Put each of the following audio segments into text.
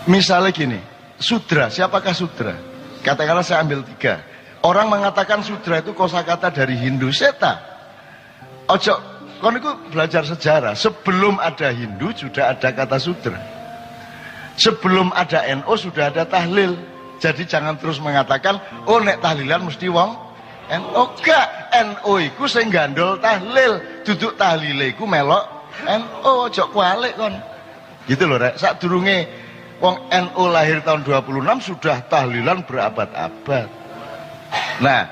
Misalnya gini, sudra, siapakah sudra? Katakanlah saya ambil 3. Orang mengatakan sudra itu kosakata dari Hindu. Seta. Ojo, kon itu belajar sejarah. Sebelum ada Hindu sudah ada kata sudra. Sebelum ada NO sudah ada tahlil. Jadi jangan terus mengatakan, oh nek tahlilan mesti wong NO. Gak, NO iku sing gandol tahlil. Duduk tahlile iku melok NO. Ojo kualik kon. Gitu loh rek. Sak durunge wong NO lahir tahun 26 sudah tahlilan berabad-abad. Nah,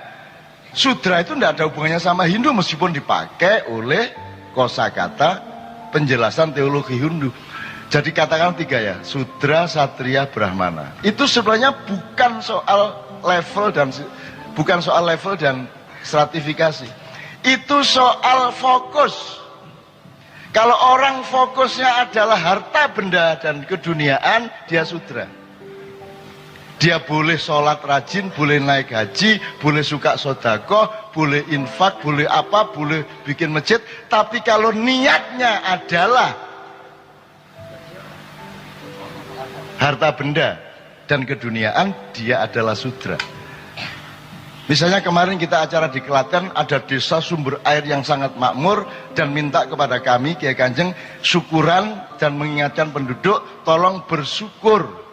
sudra itu tidak ada hubungannya sama Hindu meskipun dipakai oleh kosakata penjelasan teologi Hindu. Jadi katakan 3 ya, sudra, satria, brahmana. Itu sebenarnya bukan soal level dan stratifikasi. Itu soal fokus. Kalau orang fokusnya adalah harta benda dan keduniaan, dia sudra. Dia boleh sholat rajin, boleh naik haji, boleh suka sodako, boleh infak, boleh apa, boleh bikin masjid. Tapi kalau niatnya adalah harta benda dan keduniaan, dia adalah sudra. Misalnya kemarin kita acara di Klaten, ada desa sumber air yang sangat makmur dan minta kepada kami Kiai Kanjeng syukuran dan mengingatkan penduduk tolong bersyukur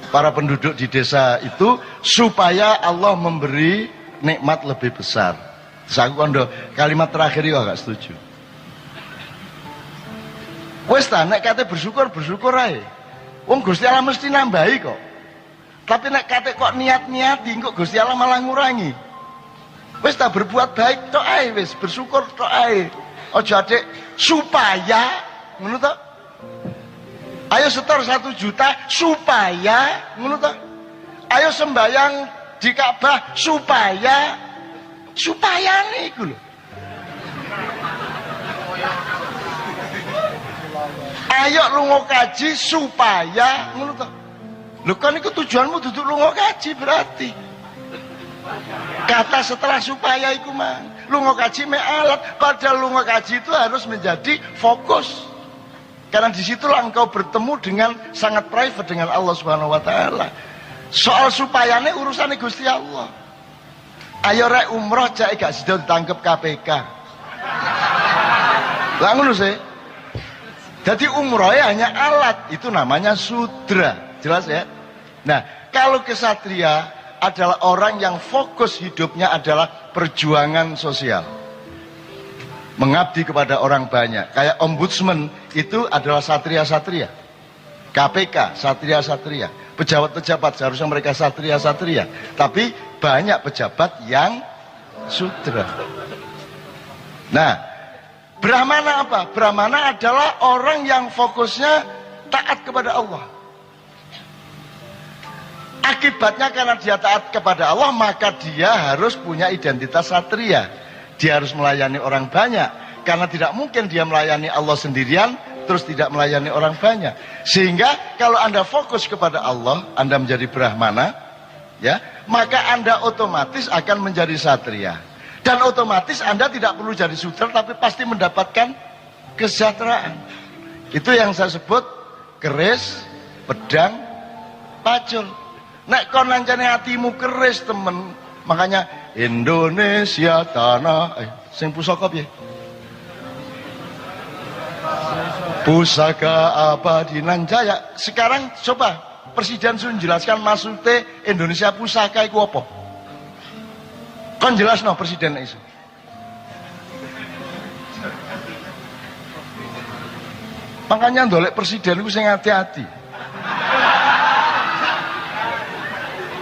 para penduduk di desa itu supaya Allah memberi nikmat lebih besar. Saya kondo kalimat terakhir itu agak setuju. Wes ta nek kate bersyukur ae. Wong Gusti Allah mesti nambahi kok. Tapi nek kate kok niat-niati kok Gusti Allah malah ngurangi. Wis tak berbuat baik tok ae wis, bersyukur tok ae. Aja adik supaya ngono to. Ayo setor 1 juta supaya ngono to. Ayo sembayang di Ka'bah supaya niku lho. Ayo lunga kaji supaya ngono to. Lho kan itu tujuanmu duduk lunga kaji berarti. Kata setelah supaya iku mah. Lunga kaji me alat, padahal lunga kaji itu harus menjadi fokus. Karena disitulah engkau bertemu dengan sangat private dengan Allah Subhanahu Wa Taala. Soal supayane urusannya Gusti Allah. Ayo rek umroh cak gak sida ditangkep KPK. Lah ngono sih. Jadi umroh hanya alat, itu namanya sudra. Jelas ya? Nah, kalau kesatria adalah orang yang fokus hidupnya adalah perjuangan sosial. Mengabdi kepada orang banyak. Kayak ombudsman itu adalah satria-satria. KPK, satria-satria. Pejabat-pejabat seharusnya mereka satria-satria. Tapi banyak pejabat yang sudra. Nah, brahmana apa? Brahmana adalah orang yang fokusnya taat kepada Allah. Akibatnya karena dia taat kepada Allah, maka dia harus punya identitas satria. Dia harus melayani orang banyak. Karena tidak mungkin dia melayani Allah sendirian, terus tidak melayani orang banyak. Sehingga kalau Anda fokus kepada Allah, Anda menjadi brahmana, ya, maka Anda otomatis akan menjadi satria. Dan otomatis Anda tidak perlu jadi sudra, tapi pasti mendapatkan kesejahteraan. Itu yang saya sebut keris, pedang, pacul. Nek kon lancane hatimu keris temen, makanya Indonesia tanah sing pusaka piye? Pusaka abadi nan jaya. Sekarang coba Presiden sun jelaskan maksudnya Indonesia pusaka iku apa? Kon jelasno Presiden iso. Makanya ndolek presiden iku sing hati-hati.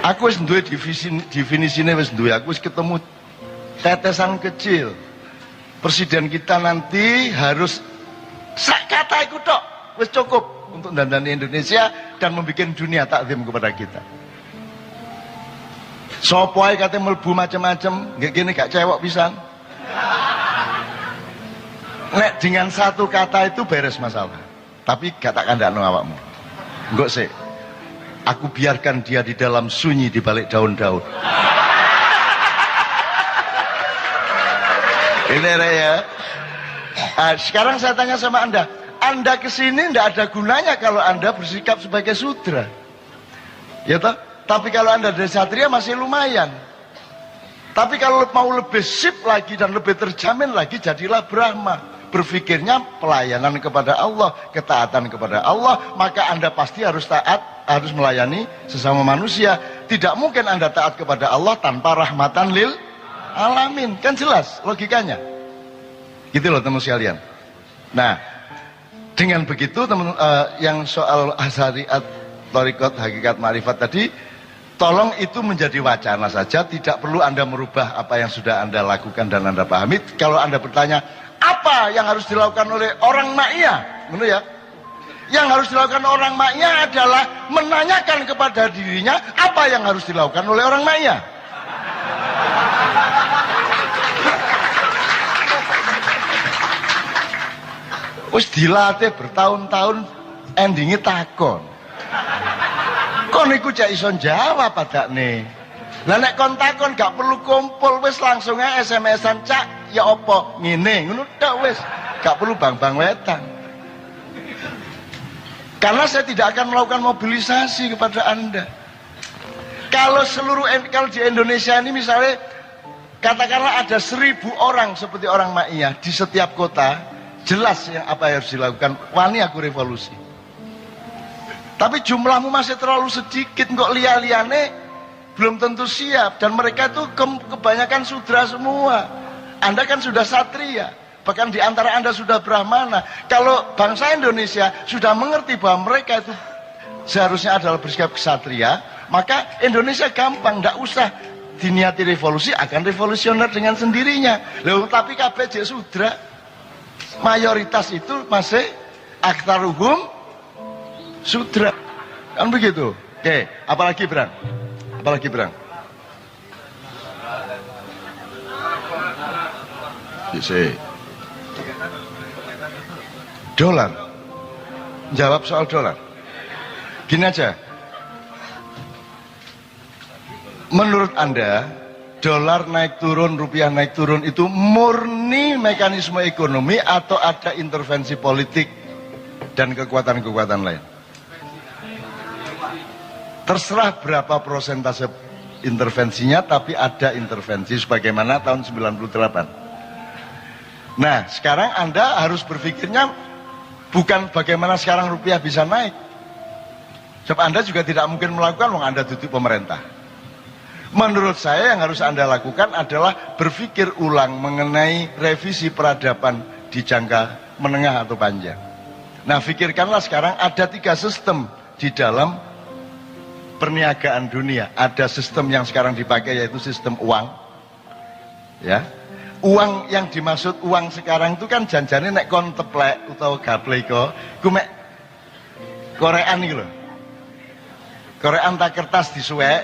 Aku wis duwe definisine wis duwe. Aku wis ketemu tetesan kecil. Presiden kita nanti harus sak kata iku tok wis cukup untuk dandani Indonesia dan membuat dunia takzim kepada kita. Sopo ae kate mlebu macam-macam, nggak gini gak cewek pisan. Nek dengan satu kata itu beres masalah. Tapi gak tak kandakno awakmu. Engko sik. Aku biarkan dia di dalam sunyi di balik daun-daun. Ini ya. Sekarang saya tanya sama Anda, Anda kesini tidak ada gunanya kalau Anda bersikap sebagai sudra. Ya toh? Tapi kalau Anda dari satria masih lumayan. Tapi kalau mau lebih sip lagi dan lebih terjamin lagi, jadilah Brahma. Berpikirnya pelayanan kepada Allah, ketaatan kepada Allah, maka Anda pasti harus taat, harus melayani sesama manusia. Tidak mungkin Anda taat kepada Allah tanpa rahmatan lil alamin. Kan jelas logikanya. Gitu loh teman sekalian. Nah, dengan begitu teman yang soal syariat, thariqat, hakikat, ma'rifat tadi, tolong itu menjadi wacana saja, tidak perlu Anda merubah apa yang sudah Anda lakukan dan Anda pahami. Kalau Anda bertanya, apa yang harus dilakukan oleh orang ma'iyah? Benar ya? Yang harus dilakukan orang ma'iyah adalah menanyakan kepada dirinya apa yang harus dilakukan oleh orang ma'iyah. Wis dilatih bertahun-tahun, endingnya takon. Kon iku cak iso jawab padakne. Lah nek kon takon gak perlu kumpul, wis langsung ae SMS-an, Cak, ya opo ngene, ngono tok wis. Gak perlu bang-bang wetan. Karena saya tidak akan melakukan mobilisasi kepada Anda. Kalau kalau di Indonesia ini misalnya katakanlah ada 1000 orang seperti orang ma'iyah di setiap kota, jelas yang apa yang harus dilakukan. Wani aku revolusi. Tapi jumlahmu masih terlalu sedikit, kok liane belum tentu siap, dan mereka itu kebanyakan sudra semua. Anda kan sudah satria, bahkan di antara Anda sudah brahmana. Kalau bangsa Indonesia sudah mengerti bahwa mereka itu seharusnya adalah bersikap ksatria, maka Indonesia gampang, tidak usah diniati revolusi, akan revolusioner dengan sendirinya. Loh, tapi KBJ sudra, mayoritas itu masih aktaruhum sudra, kan begitu. Oke, apalagi Bang? Apalagi Bang? Bisa. Dolar. Jawab soal dolar. Gini aja. Menurut Anda, dolar naik turun, rupiah naik turun itu murni mekanisme ekonomi atau ada intervensi politik dan kekuatan-kekuatan lain? Terserah berapa persentase intervensinya, tapi ada intervensi sebagaimana tahun 98. Nah, sekarang Anda harus berpikirnya bukan bagaimana sekarang rupiah bisa naik. Sebab Anda juga tidak mungkin melakukan, wong Anda duduk pemerintah. Menurut saya yang harus Anda lakukan adalah berpikir ulang mengenai revisi peradaban di jangka menengah atau panjang. Nah, pikirkanlah sekarang ada 3 sistem di dalam perniagaan dunia. Ada sistem yang sekarang dipakai yaitu sistem uang. Ya. Uang yang dimaksud uang sekarang itu kan janjane nek kon teplek utawa gapleko, ku mek korean iki lho. Korean tak kertas disuwek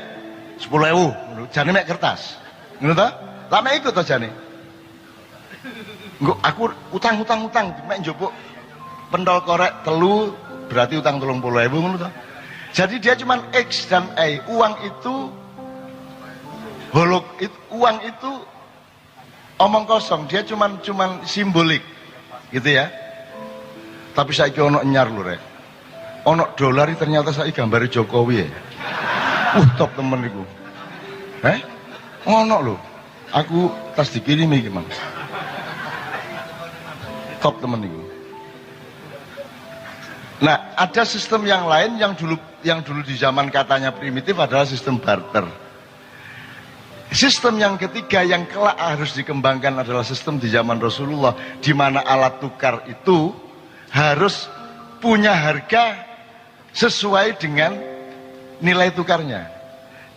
10.000, jane mek kertas. Ngono to? Lah mek iku to jane. Engko aku utang mek njupuk pentol korek telu berarti utang 30.000 ngono to. Jadi dia cuma X dan Y. Uang itu uang itu omong kosong, dia cuma simbolik gitu ya. Tapi saya kira ono nyar lho rek. Ono dolar ternyata saya gambar Jokowi ya. Top temen iku. Ono lho. Aku tas dikirimi gimana? Top temen iku. Nah, ada sistem yang lain yang dulu di zaman katanya primitif adalah sistem barter. Sistem yang ketiga yang kelak harus dikembangkan adalah sistem di zaman Rasulullah, di mana alat tukar itu harus punya harga sesuai dengan nilai tukarnya.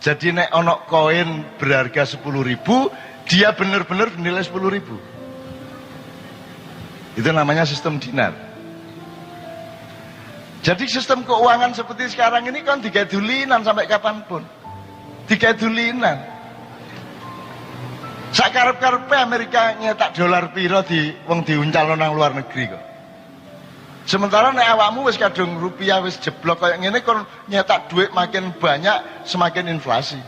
Jadi nek ono koin berharga 10.000, dia benar-benar bernilai 10.000. Itu namanya sistem dinar. Jadi sistem keuangan seperti sekarang ini kan digadulinan sampai kapanpun. Digadulinan. Sakarep-karepe Amerika nyetak dolar piro di wong diuncal nang luar negeri kok. Sementara nek awakmu wis kadung rupiah wis jeblok kayak ngene kon nyetak duit makin banyak semakin inflasi.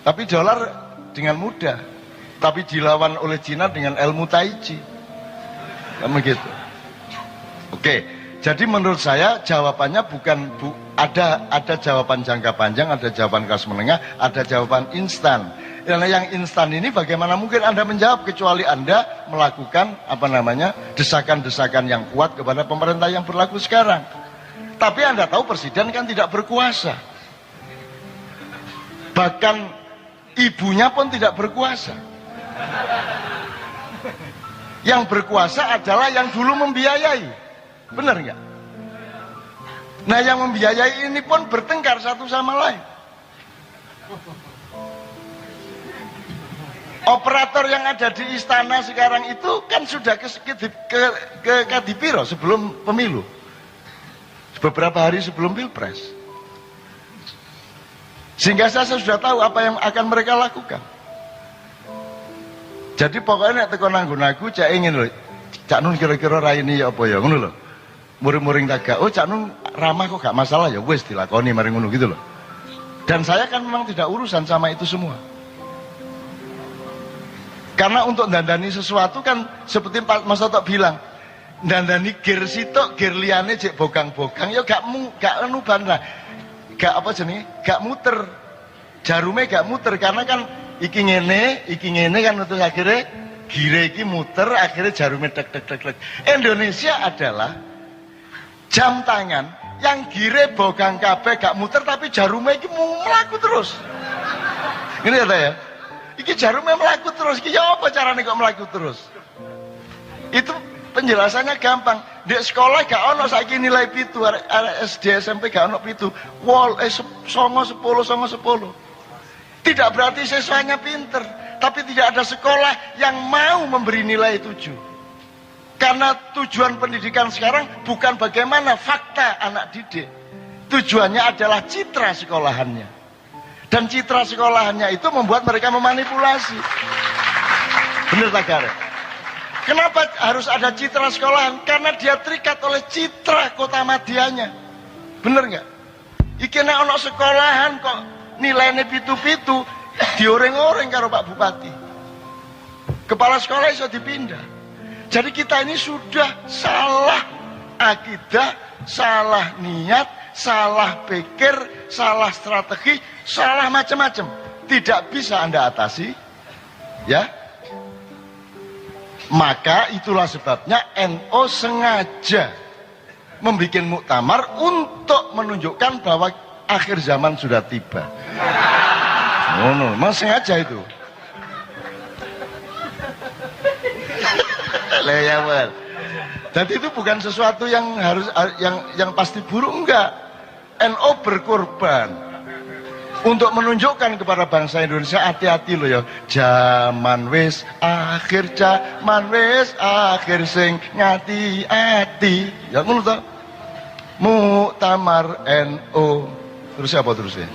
Tapi dolar dengan mudah. Tapi dilawan oleh Cina dengan ilmu Tai Chi. Kamu gitu. Oke. Jadi menurut saya jawabannya ada jawaban jangka panjang, ada jawaban kelas menengah, ada jawaban instan. Yang instan ini bagaimana mungkin Anda menjawab kecuali Anda melakukan desakan-desakan yang kuat kepada pemerintah yang berlaku sekarang. Tapi Anda tahu presiden kan tidak berkuasa. Bahkan ibunya pun tidak berkuasa. Yang berkuasa adalah yang dulu membiayai. Benar nggak? Nah, yang membiayai ini pun bertengkar satu sama lain. Operator yang ada di istana sekarang itu kan sudah ke Kadipiro sebelum pemilu, beberapa hari sebelum pilpres. Sehingga saya sudah tahu apa yang akan mereka lakukan. Jadi pokoknya nek teko nanggon aku cak ingin loh, Cak Nun kira-kira raini ya apa ya, ngono loh. Muring-muring kagak, oh Cak Nun ramah kok gak masalah ya, wes dilakoni mari ngono gitu loh. Dan saya kan memang tidak urusan sama itu semua. Karena untuk dandani sesuatu kan seperti Pak Mas Toto bilang, dandani gear sitok, gear liane cek bogang-bogang, ya gak nuban lah, gak apa jenenge, gak muter, jarume gak muter karena kan iki ngene kan untuk akhirnya gire iki muter, akhirnya jarume tek. Indonesia adalah jam tangan yang gire bogang kabeh gak muter tapi jarume iki mlaku terus. Ini kata ya. Iki jarume mlaku terus, iki ya apa carane kok mlaku terus? Itu penjelasannya gampang. Di sekolah gak ono saiki nilai pitu, SD SMP gak ono pitu. Songo 10. Tidak berarti siswanya pinter, tapi tidak ada sekolah yang mau memberi nilai 7. Karena tujuan pendidikan sekarang bukan bagaimana fakta anak didik. Tujuannya adalah citra sekolahannya. Dan citra sekolahannya itu membuat mereka memanipulasi. Bener tak Gare? Kenapa harus ada citra sekolahan? Karena dia terikat oleh citra kota madianya. Bener nggak? Iki nek ono sekolahan kok nilainya pitu-pitu, dioreng-oreng karo Pak Bupati. Kepala sekolah iso dipindah. Jadi kita ini sudah salah akidah, salah niat, salah pikir, salah strategi, salah macam-macam. Tidak bisa Anda atasi, ya. Maka itulah sebabnya NO sengaja membuat muktamar untuk menunjukkan bahwa akhir zaman sudah tiba. Memang sengaja itu. Jadi itu bukan sesuatu yang harus yang pasti buruk, enggak. NO berkorban untuk menunjukkan kepada bangsa Indonesia, hati-hati loh ya, zaman wis akhir sing ngati-ati ya ngono to. Muktamar NO terus apa terusnya?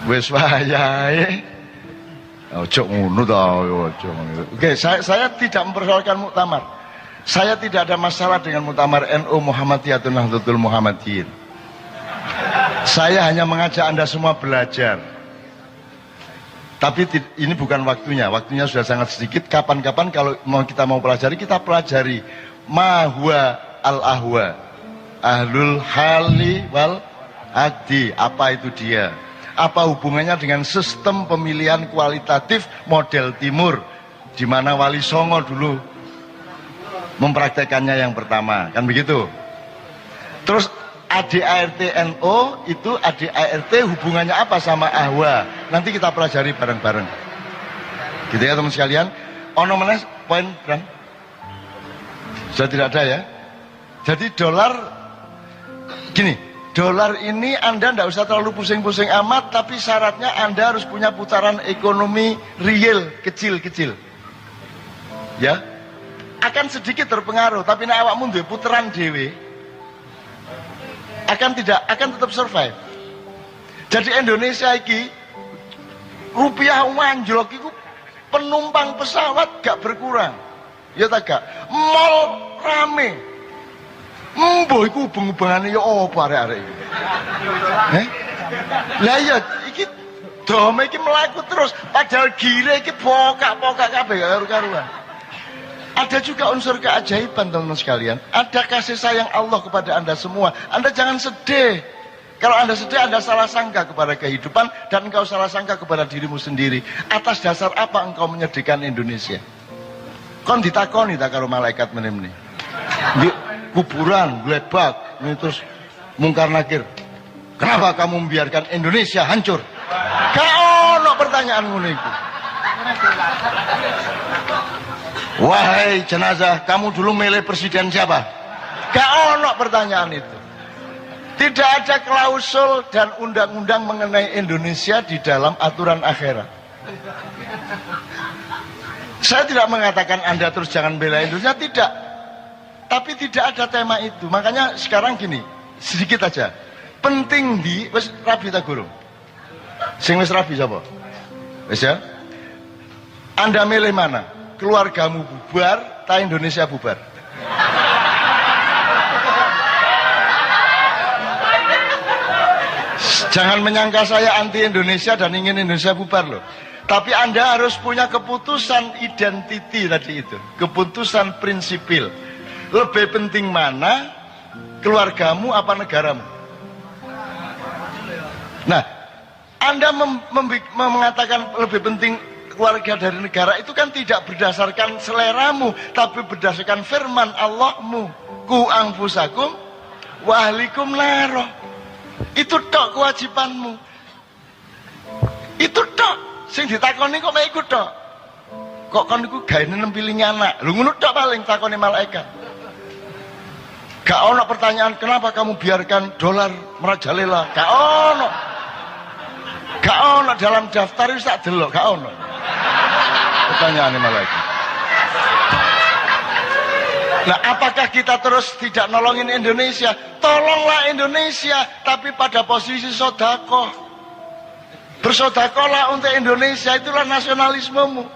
Wis wayahe ojo ngono to, ojo ngono. Oke, saya tidak mempersoalkan muktamar. Saya tidak ada masalah dengan muktamar NU Muhammadiyatun Nahdlatul Muhammadiyin. Saya hanya mengajak Anda semua belajar. Tapi ini bukan waktunya. Waktunya sudah sangat sedikit. Kapan-kapan kalau kita mau pelajari, kita pelajari. Ma huwa al-ahwa. Ahlul hali wal aqdi. Apa itu dia? Apa hubungannya dengan sistem pemilihan kualitatif model timur, di mana Wali Songo dulu mempraktekannya yang pertama, kan begitu. Terus ADART NO itu ADART hubungannya apa sama ahwa? Nanti kita pelajari bareng-bareng. Gitu ya teman sekalian. Ono meneh poin Bang. Sudah tidak ada ya. Jadi dolar gini, dolar ini Anda tidak usah terlalu pusing-pusing amat, tapi syaratnya Anda harus punya putaran ekonomi real kecil-kecil. Ya. Akan sedikit terpengaruh, tapi nek awakmu duwe puteran dhewe akan tetap survive. Jadi Indonesia iki rupiah anjlok iku penumpang pesawat gak berkurang. Ya tak gak? Mall rame. Mbok iku hubung-hubungane ya apa arek-arek iki? Lah iya iki dome iki mlaku terus padahal gire iki pokak-pokak kabeh karo-karuan. Ada juga unsur keajaiban teman-teman sekalian. Ada kasih sayang Allah kepada Anda semua. Anda jangan sedih. Kalau Anda sedih, Anda salah sangka kepada kehidupan dan engkau salah sangka kepada dirimu sendiri. Atas dasar apa engkau menyedihkan Indonesia? Kon ditakoni tak karo malaikat meneh-meneh. Di kuburan, glebak, ini terus mungkar nakir. Kenapa kamu membiarkan Indonesia hancur? Gak ono pertanyaan ngono iku. Wahai jenazah, kamu dulu milih presiden siapa? Gak ono pertanyaan itu. Tidak ada klausul dan undang-undang mengenai Indonesia di dalam aturan akhirat. Saya tidak mengatakan Anda terus jangan bela Indonesia, tidak. Tapi tidak ada tema itu. Makanya sekarang gini, sedikit aja. Penting di wis rabi ta guru. Sing wis rabi sapa? Wis ya? Anda milih mana? Keluargamu bubar, ta Indonesia bubar? Jangan menyangka saya anti Indonesia dan ingin Indonesia bubar loh. Tapi Anda harus punya keputusan identiti tadi itu. Keputusan prinsipil. Lebih penting mana? Keluargamu apa negaramu? Nah, Anda mengatakan lebih penting keluarga dari negara itu kan tidak berdasarkan seleramu, tapi berdasarkan firman Allahmu. Ku anfusakum wa ahlikum naro. Itu tok kewajibanmu. Itu tok. Sing ditakoni kok mek iku tok. Kok kon iku gaene nempilingi anak. Lho ngono tok paling takoni malaikat. Gak ono pertanyaan kenapa kamu biarkan dolar merajalela. Gak ono. Gak ono dalam daftar itu tak delok, gak ono. Pertanyaannya malaikat. Nah, apakah kita terus tidak nolongin Indonesia? Tolonglah Indonesia, tapi pada posisi sodako. Bersodakolah untuk Indonesia, itulah nasionalismemu.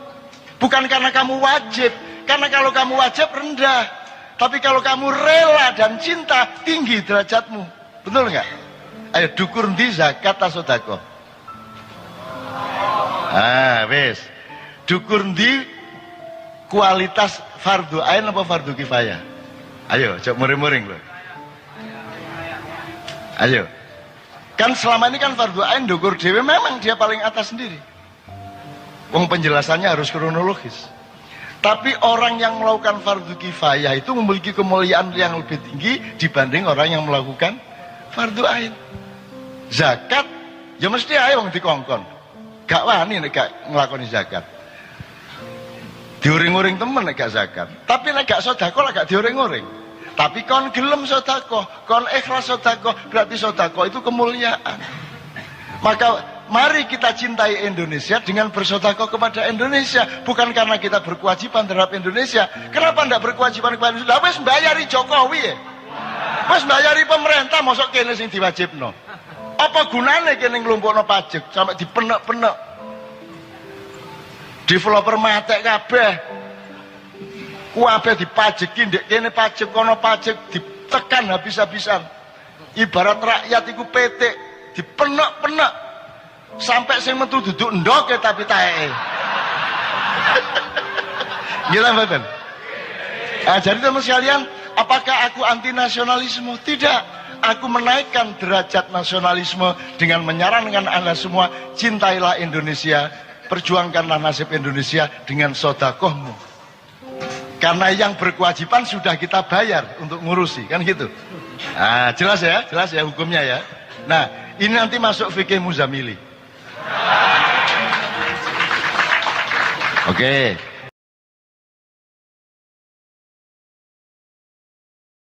Bukan karena kamu wajib, karena kalau kamu wajib rendah. Tapi kalau kamu rela dan cinta, tinggi derajatmu. Betul nggak? Ayo dukur di zakat atau sodako. Wes. Dukur di kualitas fardu ain apa fardu kifayah? Ayo, coba muring-muring loh. Ayo. Kan selama ini kan fardu ain dukur dewe memang dia paling atas sendiri. Wong penjelasannya harus kronologis. Tapi orang yang melakukan fardu kifayah itu memiliki kemuliaan yang lebih tinggi dibanding orang yang melakukan fardu ain. Zakat ya mesti ae wong dikongkon. Gak wani nek gak nglakoni zakat. Diuring-uring temen nek gak zakat. Tapi nek gak sedekah lek gak diuring-uring. Tapi kon gelem sedekah, kon ikhlas sedekah, berarti sedekah itu kemuliaan. Maka mari kita cintai Indonesia dengan bersedekah kepada Indonesia, bukan karena kita berkewajiban terhadap Indonesia. Kenapa ndak berkewajiban kepada Indonesia? Lah wis mbayari Jokowi ya. Wis mbayari pemerintah mosok kene sing diwajibno. Apa gunane kene nglumpukno pajak sampai dipenek-penek. Developer matek kabeh. Kabeh dipajeki ndek kene pajak kono pajak ditekan habis-habisan. Ibarat rakyat iku petik dipenek-penek sampai sing metu duduk ndoke tapi taeke. Gila mboten? Jadi teman sekalian, apakah aku anti nasionalisme? Tidak. Aku menaikkan derajat nasionalisme dengan menyarankan Anda semua, cintailah Indonesia, perjuangkanlah nasib Indonesia dengan sodakohmu. Karena yang berkewajiban sudah kita bayar untuk ngurusi, kan gitu. Nah, jelas ya hukumnya ya. Nah, ini nanti masuk fikih Muzamili. Oke.